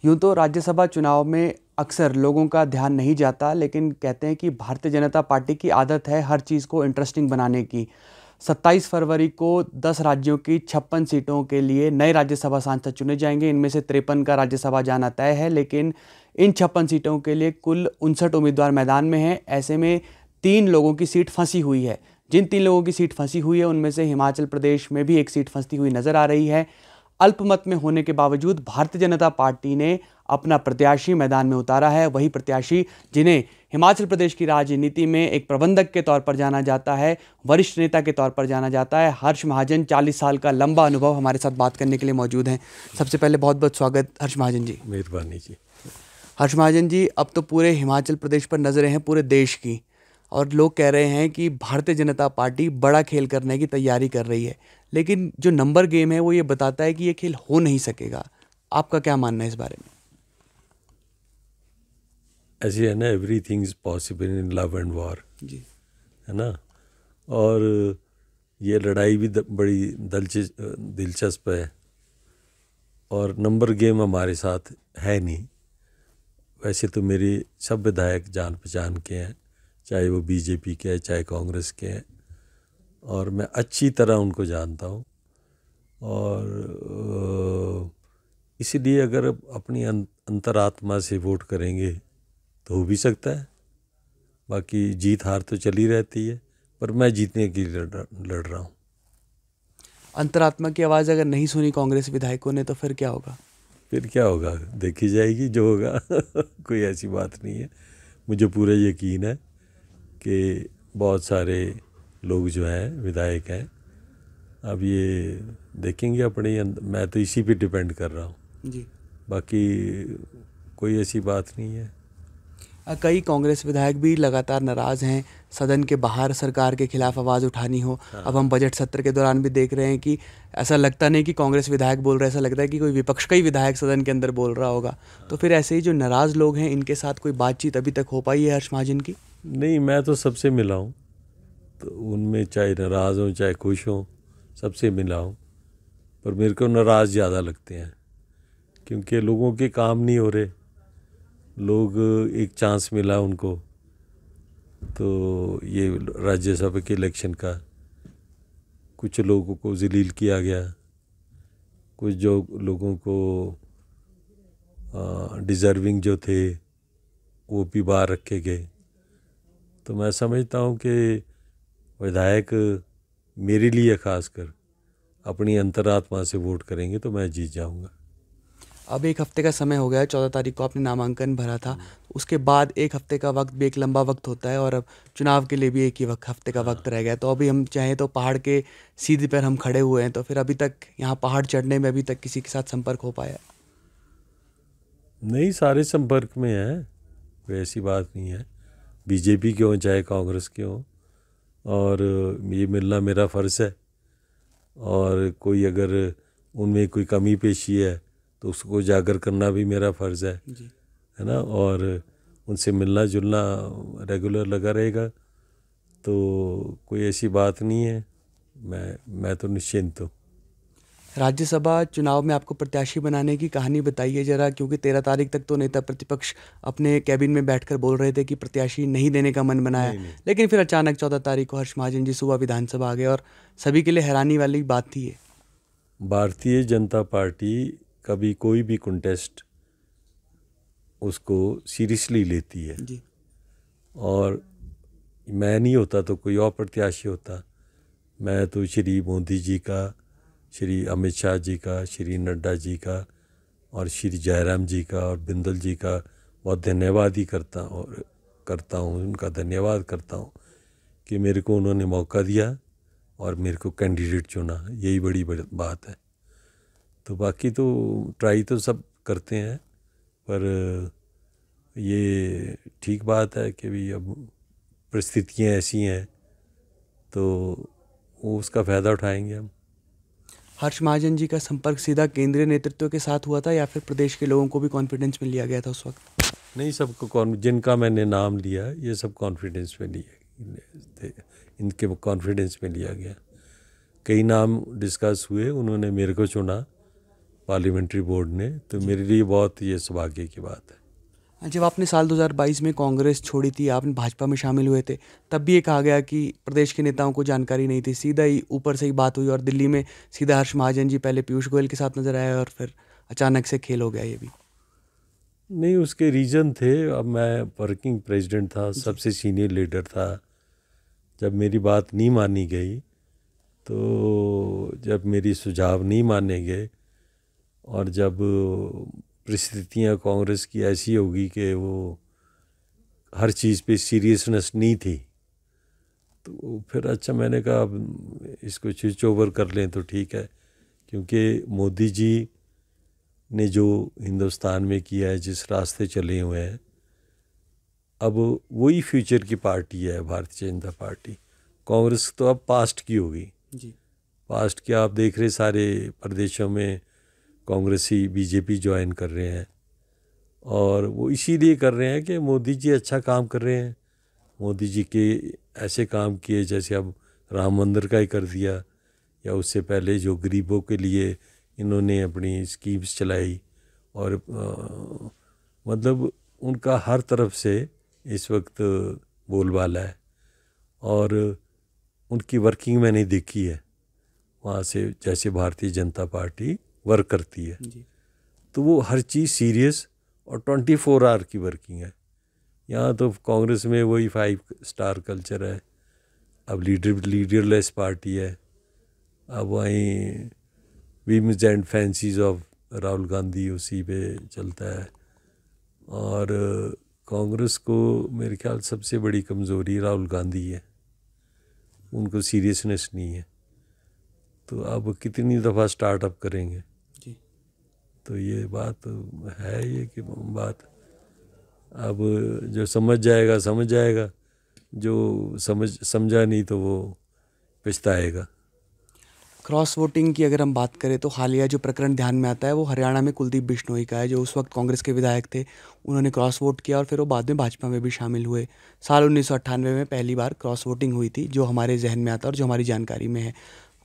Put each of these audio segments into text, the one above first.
यूँ तो राज्यसभा चुनाव में अक्सर लोगों का ध्यान नहीं जाता, लेकिन कहते हैं कि भारतीय जनता पार्टी की आदत है हर चीज़ को इंटरेस्टिंग बनाने की। 27 फरवरी को 10 राज्यों की 56 सीटों के लिए नए राज्यसभा सांसद चुने जाएंगे। इनमें से 53 का राज्यसभा जाना तय है, लेकिन इन 56 सीटों के लिए कुल 59 उम्मीदवार मैदान में हैं। ऐसे में 3 लोगों की सीट फंसी हुई है। जिन 3 लोगों की सीट फंसी हुई है उनमें से हिमाचल प्रदेश में भी एक सीट फंसी हुई नजर आ रही है। अल्पमत में होने के बावजूद भारतीय जनता पार्टी ने अपना प्रत्याशी मैदान में उतारा है। वही प्रत्याशी जिन्हें हिमाचल प्रदेश की राजनीति में एक प्रबंधक के तौर पर जाना जाता है, वरिष्ठ नेता के तौर पर जाना जाता है, हर्ष महाजन, 40 साल का लंबा अनुभव, हमारे साथ बात करने के लिए मौजूद हैं। सबसे पहले बहुत बहुत स्वागत हर्ष महाजन जी। मेहरबानी जी। हर्ष महाजन जी, अब तो पूरे हिमाचल प्रदेश पर नजरें हैं पूरे देश की, और लोग कह रहे हैं कि भारतीय जनता पार्टी बड़ा खेल करने की तैयारी कर रही है, लेकिन जो नंबर गेम है वो ये बताता है कि ये खेल हो नहीं सकेगा। आपका क्या मानना है इस बारे में? ऐसे है ना, everything is possible in love and war जी, है ना। और ये लड़ाई भी बड़ी दिलचस्प है, और नंबर गेम हमारे साथ है नहीं। वैसे तो मेरे सब विधायक जान पहचान के हैं, चाहे वो बीजेपी के हैं चाहे कांग्रेस के हैं, और मैं अच्छी तरह उनको जानता हूँ। और इसलिए अगर अपनी अंतरात्मा से वोट करेंगे तो हो भी सकता है। बाकी जीत हार तो चली रहती है, पर मैं जीतने के लिए लड़ रहा हूँ। अंतरात्मा की आवाज़ अगर नहीं सुनी कांग्रेस विधायकों ने तो फिर क्या होगा? फिर क्या होगा, देखी जाएगी जो होगा। कोई ऐसी बात नहीं है। मुझे पूरा यकीन है कि बहुत सारे लोग जो हैं विधायक हैं, अब ये देखेंगे अपने मैं तो इसी पे डिपेंड कर रहा हूँ जी, बाकी कोई ऐसी बात नहीं है। कई कांग्रेस विधायक भी लगातार नाराज़ हैं, सदन के बाहर सरकार के खिलाफ आवाज़ उठानी हो। अब हम बजट सत्र के दौरान भी देख रहे हैं कि ऐसा लगता नहीं कि कांग्रेस विधायक बोल रहे हैं, ऐसा लगता है कि कोई विपक्ष का ही विधायक सदन के अंदर बोल रहा होगा। तो फिर ऐसे ही जो नाराज़ लोग हैं, इनके साथ कोई बातचीत अभी तक हो पाई है हर्ष महाजन की? नहीं, मैं तो सबसे मिला हूँ, तो उनमें चाहे नाराज़ हों चाहे खुश हों, सबसे मिला हूँ। पर मेरे को नाराज़ ज़्यादा लगते हैं, क्योंकि लोगों के काम नहीं हो रहे। लोग एक चांस मिला उनको, तो ये राज्यसभा के इलेक्शन का कुछ लोगों को जलील किया गया, कुछ जो लोगों को डिज़र्विंग जो थे वो भी बाहर रखे गए। तो मैं समझता हूँ कि विधायक मेरे लिए खासकर अपनी अंतरात्मा से वोट करेंगे तो मैं जीत जाऊँगा। अब एक हफ्ते का समय हो गया है, 14 तारीख को आपने नामांकन भरा था, उसके बाद एक हफ्ते का वक्त भी एक लंबा वक्त होता है, और अब चुनाव के लिए भी एक ही हफ्ते का वक्त रह गया। तो अभी हम चाहें तो पहाड़ के सीधे पर हम खड़े हुए हैं, तो फिर अभी तक यहाँ पहाड़ चढ़ने में अभी तक किसी के साथ संपर्क हो पाया? नहीं, सारे संपर्क में हैं, कोई ऐसी बात नहीं है। बीजेपी के हों चाहे कांग्रेस के हों, और ये मिलना मेरा फ़र्ज़ है। और कोई अगर उनमें कोई कमी पेशी है तो उसको उजागर करना भी मेरा फ़र्ज़ है ना। और उनसे मिलना जुलना रेगुलर लगा रहेगा, तो कोई ऐसी बात नहीं है। मैं तो निश्चिंत हूँ। राज्यसभा चुनाव में आपको प्रत्याशी बनाने की कहानी बताइए ज़रा, क्योंकि 13 तारीख तक तो नेता प्रतिपक्ष अपने कैबिन में बैठकर बोल रहे थे कि प्रत्याशी नहीं देने का मन बनाया, नहीं। लेकिन फिर अचानक 14 तारीख को हर्ष महाजन जी सुबह विधानसभा आ गए, और सभी के लिए हैरानी वाली बात थी ये। भारतीय जनता पार्टी कभी कोई भी कंटेस्ट उसको सीरियसली लेती है, जी, और मैं नहीं होता तो कोई और प्रत्याशी होता। मैं तो श्री मोदी जी का, श्री अमित शाह जी का, श्री नड्डा जी का और श्री जयराम जी का और बिंदल जी का बहुत धन्यवाद ही करता हूँ, उनका धन्यवाद करता हूँ कि मेरे को उन्होंने मौका दिया और मेरे को कैंडिडेट चुना। यही बड़ी बात है। तो बाकी तो ट्राई तो सब करते हैं, पर ये ठीक बात है कि भी अब परिस्थितियाँ ऐसी हैं तो वो उसका फ़ायदा उठाएंगे हम। हर्ष महाजन जी का संपर्क सीधा केंद्रीय नेतृत्व के साथ हुआ था, या फिर प्रदेश के लोगों को भी कॉन्फिडेंस में लिया गया था उस वक्त? नहीं, सबको जिनका मैंने नाम लिया ये सब कॉन्फिडेंस में लिए, इनके कॉन्फिडेंस में लिया गया। कई नाम डिस्कस हुए, उन्होंने मेरे को चुना, पार्लियामेंट्री बोर्ड ने, तो मेरे लिए बहुत ये सौभाग्य की बात है। जब आपने साल 2022 में कांग्रेस छोड़ी थी, आपने भाजपा में शामिल हुए थे, तब भी ये कहा गया कि प्रदेश के नेताओं को जानकारी नहीं थी, सीधा ही ऊपर से ही बात हुई और दिल्ली में सीधा हर्ष महाजन जी पहले पीयूष गोयल के साथ नजर आए और फिर अचानक से खेल हो गया ये भी। नहीं, उसके रीज़न थे। अब मैं वर्किंग प्रेसिडेंट था, सबसे सीनियर लीडर था। जब मेरी बात नहीं मानी गई, तो जब मेरी सुझाव नहीं माने गए और जब परिस्थितियां कांग्रेस की ऐसी होगी कि वो हर चीज़ पे सीरियसनेस नहीं थी, तो फिर अच्छा मैंने कहा अब इसको स्विच ओवर कर लें तो ठीक है। क्योंकि मोदी जी ने जो हिंदुस्तान में किया है, जिस रास्ते चले हुए हैं, अब वही फ्यूचर की पार्टी है भारतीय जनता पार्टी। कांग्रेस तो अब पास्ट की होगी जी। पास्ट के आप देख रहे सारे प्रदेशों में कांग्रेसी बीजेपी ज्वाइन कर रहे हैं, और वो इसीलिए कर रहे हैं कि मोदी जी अच्छा काम कर रहे हैं। मोदी जी के ऐसे काम किए जैसे अब राम मंदिर का ही कर दिया, या उससे पहले जो गरीबों के लिए इन्होंने अपनी स्कीम्स चलाई, और मतलब उनका हर तरफ से इस वक्त बोलबाला है। और उनकी वर्किंग मैंने देखी है वहाँ से, जैसे भारतीय जनता पार्टी वर्क करती है, तो वो हर चीज़ सीरियस और 24 आवर की वर्किंग है। यहाँ तो कांग्रेस में वही 5 स्टार कल्चर है, अब लीडरलेस पार्टी है। अब वहीं whims and fancies of Rahul Gandhi उसी पे चलता है। और कांग्रेस को मेरे ख्याल सबसे बड़ी कमज़ोरी राहुल गांधी है, उनको सीरियसनेस नहीं है। तो अब कितनी दफ़ा स्टार्टअप करेंगे जी। तो ये बात है, ये कि बात अब जो समझ जाएगा समझ जाएगा, जो समझा नहीं तो वो पछताएगा। क्रॉस वोटिंग की अगर हम बात करें तो हालिया जो प्रकरण ध्यान में आता है वो हरियाणा में कुलदीप बिश्नोई का है, जो उस वक्त कांग्रेस के विधायक थे। उन्होंने क्रॉस वोट किया और फिर वो बाद में भाजपा में भी शामिल हुए। साल 1998 में पहली बार क्रॉस वोटिंग हुई थी, जो हमारे जहन में आता है और जो हमारी जानकारी में है।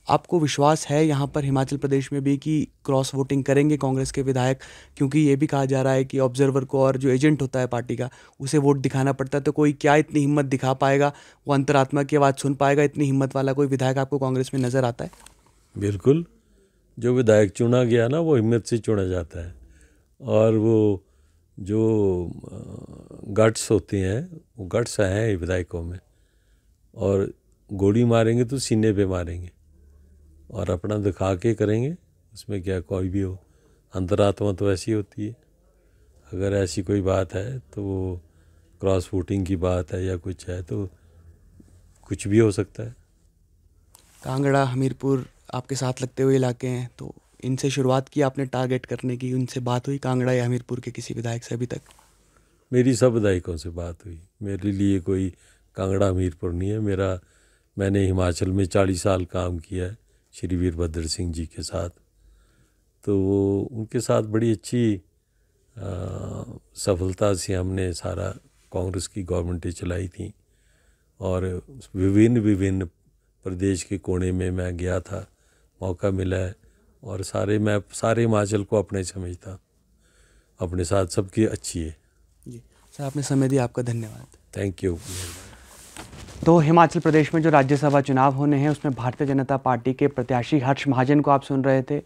आपको विश्वास है यहाँ पर हिमाचल प्रदेश में भी कि क्रॉस वोटिंग करेंगे कांग्रेस के विधायक? क्योंकि ये भी कहा जा रहा है कि ऑब्जर्वर को और जो एजेंट होता है पार्टी का, उसे वोट दिखाना पड़ता है, तो कोई क्या इतनी हिम्मत दिखा पाएगा, वो अंतरात्मा की आवाज़ सुन पाएगा? इतनी हिम्मत वाला कोई विधायक आपको कांग्रेस में नज़र आता है? बिल्कुल, जो विधायक चुना गया ना वो हिम्मत से चुना जाता है, और वो जो गट्स होते हैं वो गट्स हैं विधायकों में। और गोली मारेंगे तो सीने पे मारेंगे और अपना दिखा के करेंगे, उसमें क्या कोई भी हो। अंतरात्मा तो ऐसी होती है। अगर ऐसी कोई बात है तो वो क्रॉस वोटिंग की बात है या कुछ है, तो कुछ भी हो सकता है। कांगड़ा, हमीरपुर आपके साथ लगते हुए इलाके हैं, तो इनसे शुरुआत की आपने टारगेट करने की? उनसे बात हुई कांगड़ा या हमीरपुर के किसी विधायक से अभी तक? मेरी सब विधायकों से बात हुई। मेरे लिए कोई कांगड़ा हमीरपुर नहीं है। मैंने हिमाचल में 40 साल काम किया है श्री वीरभद्र सिंह जी के साथ, तो वो उनके साथ बड़ी अच्छी सफलता से हमने सारा कांग्रेस की गवर्नमेंटें चलाई थी। और विभिन्न प्रदेश के कोने में मैं गया था, मौका मिला है, और मैं सारे हिमाचल को अपने समझता, अपने साथ सबकी अच्छी है। जी सर, आपने समय दिया, आपका धन्यवाद। Thank you. तो हिमाचल प्रदेश में जो राज्यसभा चुनाव होने हैं उसमें भारतीय जनता पार्टी के प्रत्याशी हर्ष महाजन को आप सुन रहे थे।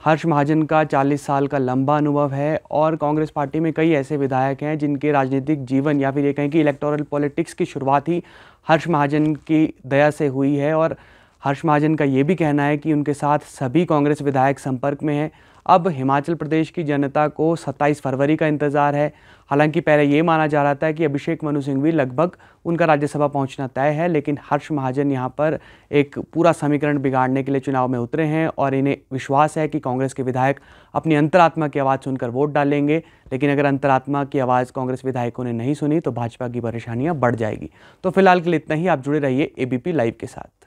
हर्ष महाजन का 40 साल का लंबा अनुभव है और कांग्रेस पार्टी में कई ऐसे विधायक हैं जिनके राजनीतिक जीवन या फिर ये कहें कि इलेक्टोरल पॉलिटिक्स की शुरुआत ही हर्ष महाजन की दया से हुई है। और हर्ष महाजन का ये भी कहना है कि उनके साथ सभी कांग्रेस विधायक संपर्क में हैं। अब हिमाचल प्रदेश की जनता को 27 फरवरी का इंतज़ार है। हालांकि पहले ये माना जा रहा था कि अभिषेक मनु सिंघवी लगभग उनका राज्यसभा पहुंचना तय है, लेकिन हर्ष महाजन यहां पर एक पूरा समीकरण बिगाड़ने के लिए चुनाव में उतरे हैं और इन्हें विश्वास है कि कांग्रेस के विधायक अपनी अंतरात्मा की आवाज़ सुनकर वोट डालेंगे। लेकिन अगर अंतरात्मा की आवाज़ कांग्रेस विधायकों ने नहीं सुनी तो भाजपा की परेशानियाँ बढ़ जाएगी। तो फिलहाल के लिए इतना ही। आप जुड़े रहिए ABP लाइव के साथ।